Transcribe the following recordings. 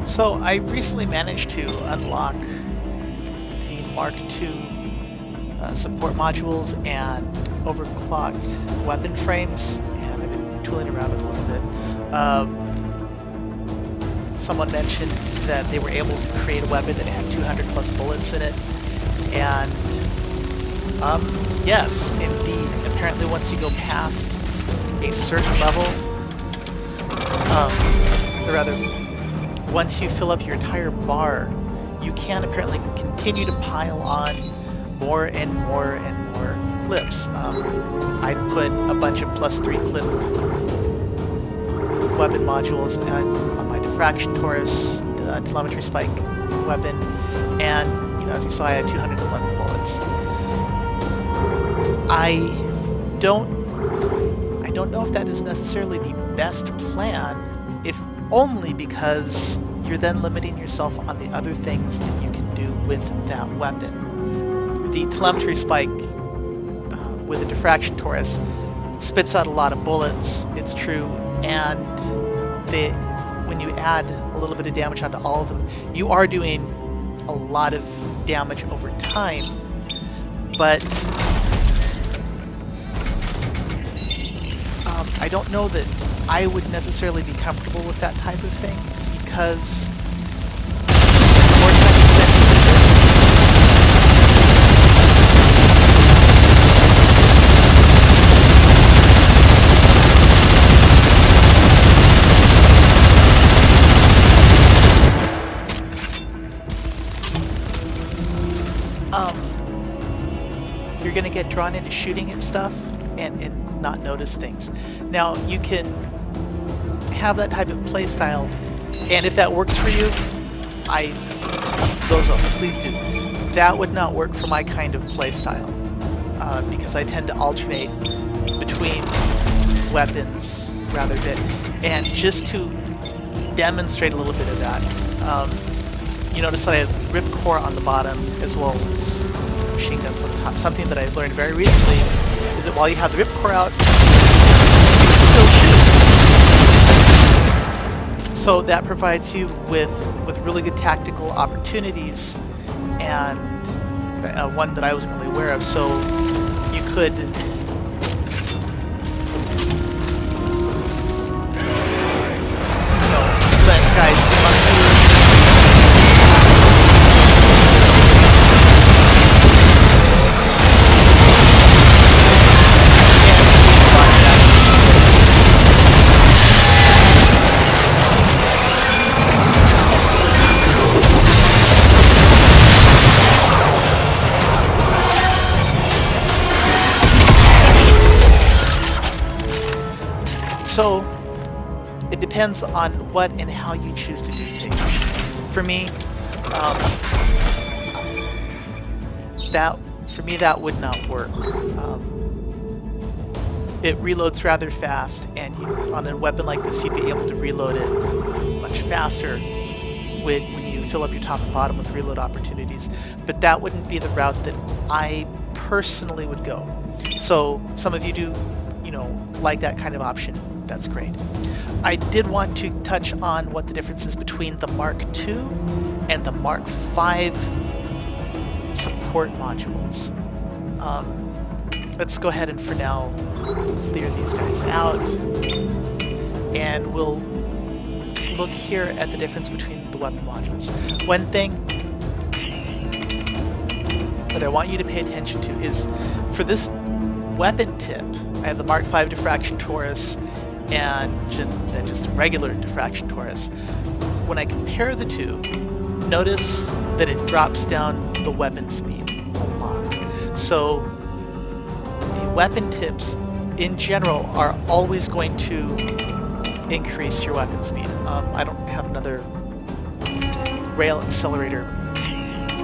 So I recently managed to unlock the Mk2 support modules and overclocked weapon frames, and I've been tooling around with a little bit. Someone mentioned that they were able to create a weapon that had 200 plus bullets in it, and yes, indeed. Apparently once you go past a certain level, or rather, once you fill up your entire bar, you can apparently continue to pile on more and more and more clips. I put a bunch of +3 clip weapon modules on my diffraction Taurus telemetry spike weapon, and as you saw, I had 211 bullets. I don't know if that is necessarily the best plan, if only because you're then limiting yourself on the other things that you can do with that weapon. The telemetry spike with a diffraction Taurus spits out a lot of bullets, it's true, and when you add a little bit of damage onto all of them, you are doing a lot of damage over time, but I don't know that I would necessarily be comfortable with that type of thing, because more time you spend doing this, you're going to get drawn into shooting and stuff and not notice things. Now, you can have that type of play style, and if that works for you, please do. That would not work for my kind of play style, because I tend to alternate between weapons rather than, and just to demonstrate a little bit of that, you notice that I have ripcore on the bottom as well as machine guns on the top. Something that I've learned very recently is that while you have the ripcore out, you can still shoot. So that provides you with really good tactical opportunities, and one that I wasn't really aware of. So you could let guys come up to you. So, it depends on what and how you choose to do things. For me, that would not work. It reloads rather fast, and on a weapon like this, you'd be able to reload it much faster when you fill up your top and bottom with reload opportunities. But that wouldn't be the route that I personally would go. So, some of you do, like that kind of option. That's great. I did want to touch on what the difference is between the Mk2 and the Mk5 support modules. Let's go ahead and for now clear these guys out, and we'll look here at the difference between the weapon modules. One thing that I want you to pay attention to is, for this weapon tip, I have the Mk5 diffraction Taurus and then just a regular diffraction Taurus. When I compare the two, notice that it drops down the weapon speed a lot. So the weapon tips in general are always going to increase your weapon speed. I don't have another rail accelerator,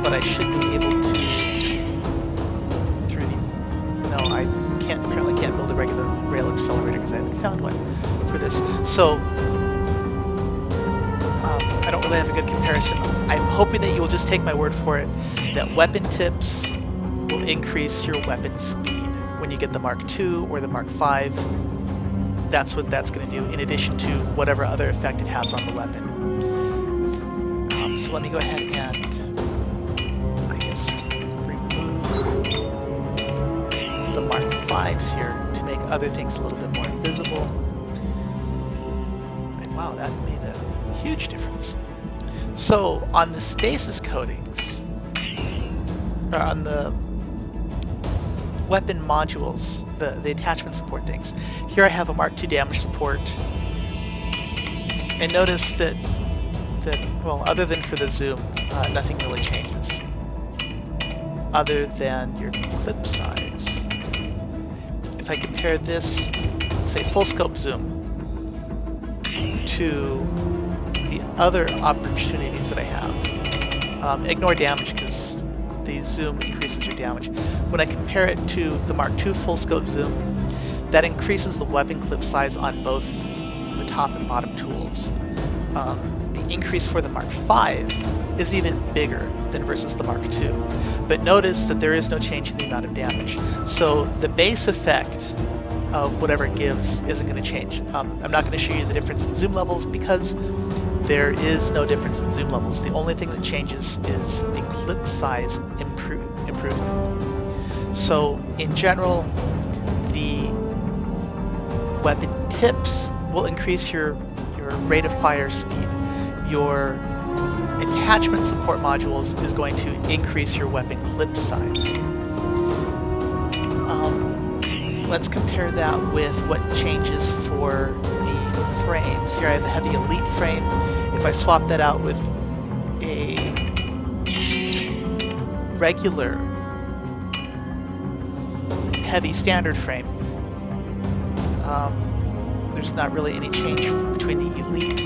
but I should be able to apparently can't build a regular rail accelerator because I haven't found one for this. So I don't really have a good comparison. I'm hoping that you'll just take my word for it that weapon tips will increase your weapon speed when you get the Mk2 or the Mk5. That's what that's going to do, in addition to whatever other effect it has on the weapon. So let me go ahead and, I guess, remove the Mark 5s here to make other things a little bit more visible. And wow, that made a huge difference. So on the stasis coatings, or on the weapon modules, the attachment support things, here I have a Mark 2 damage support. And notice that well, other than for the zoom, nothing really changes. Other than your clip size. If I compare this, let's say full scope zoom, to the other opportunities that I have, ignore damage because the zoom increases your damage. When I compare it to the Mark II full scope zoom, that increases the weapon clip size on both the top and bottom tools. The increase for the Mark V is even bigger than versus the Mark II. But notice that there is no change in the amount of damage. So the base effect of whatever it gives isn't going to change. I'm not going to show you the difference in zoom levels because there is no difference in zoom levels. The only thing that changes is the clip size improvement. So in general, the weapon tips will increase your rate of fire speed. Your attachment support modules is going to increase your weapon clip size. Let's compare that with what changes for the frames. Here I have a heavy elite frame. If I swap that out with a regular heavy standard frame, there's not really any change between the elite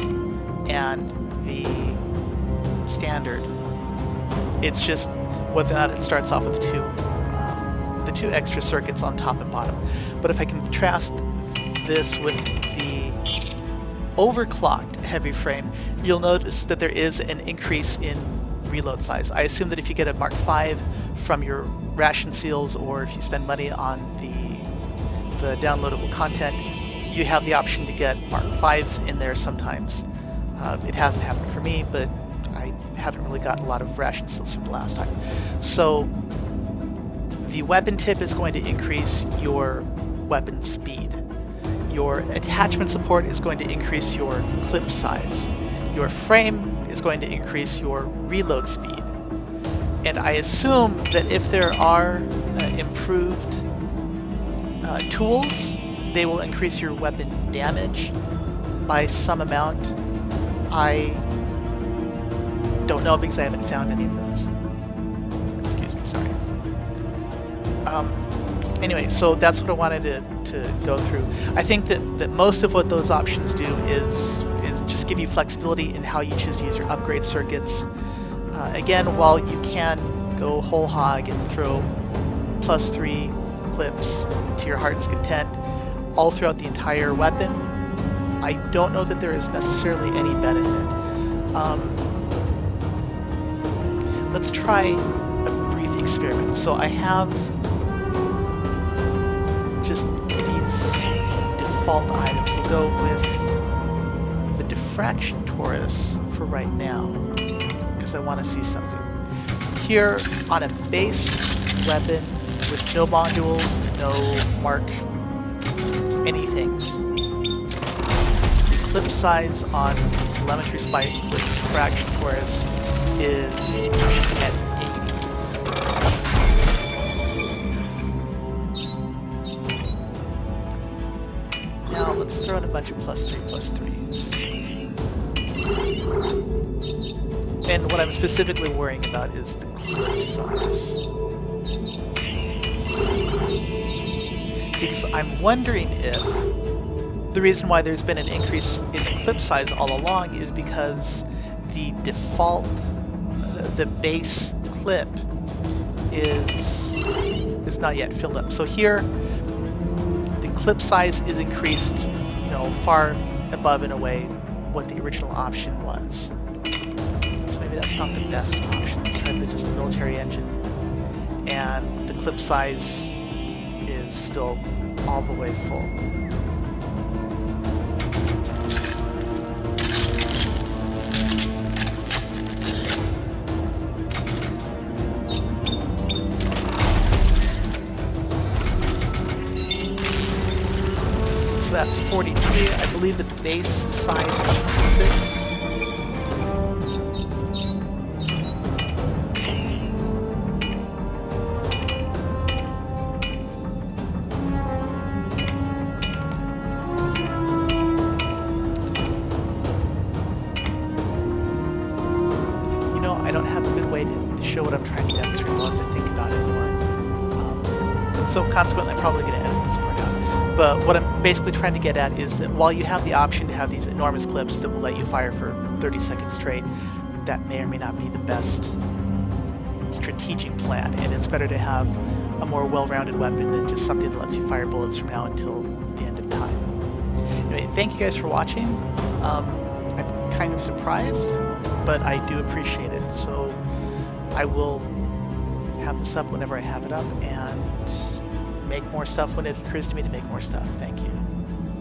and the standard. It's just whether or not it starts off with the two extra circuits on top and bottom. But if I contrast this with the overclocked heavy frame, you'll notice that there is an increase in reload size. I assume that if you get a Mark V from your ration seals, or if you spend money on the downloadable content, you have the option to get Mark Vs in there sometimes. It hasn't happened for me, but I haven't really gotten a lot of ration seals from the last time. So the weapon tip is going to increase your weapon speed. Your attachment support is going to increase your clip size. Your frame is going to increase your reload speed. And I assume that if there are improved tools, they will increase your weapon damage by some amount. I don't know because I haven't found any of those. Excuse me, sorry. Anyway, so that's what I wanted to go through. I think that most of what those options do is just give you flexibility in how you choose to use your upgrade circuits. Again, while you can go whole hog and throw +3 clips to your heart's content all throughout the entire weapon, I don't know that there is necessarily any benefit. Let's try a brief experiment. So I have just these default items. We'll go with the diffraction torus for right now, because I want to see something. Here, on a base weapon with no modules, no mark anythings, the clip size on telemetry spike with diffraction torus is at 80. Now let's throw in a bunch of +3/+3s. And what I'm specifically worrying about is the clip size. Because I'm wondering if the reason why there's been an increase in the clip size all along is because the default, the base clip is not yet filled up. So here, the clip size is increased, far above in a way what the original option was. So maybe that's not the best option. Let's try just the military engine, and the clip size is still all the way full. 43. I believe that the base size is 6. I don't have a good way to show what I'm trying to demonstrate. I'll have to think about it more. So consequently, I'm probably going to edit this part out. But what I'm basically trying to get at is that while you have the option to have these enormous clips that will let you fire for 30 seconds straight, that may or may not be the best strategic plan. And it's better to have a more well-rounded weapon than just something that lets you fire bullets from now until the end of time. Anyway, thank you guys for watching. I'm kind of surprised, but I do appreciate it, so I will have this up whenever I have it up and make more stuff when it occurs to me to make more stuff. Thank you.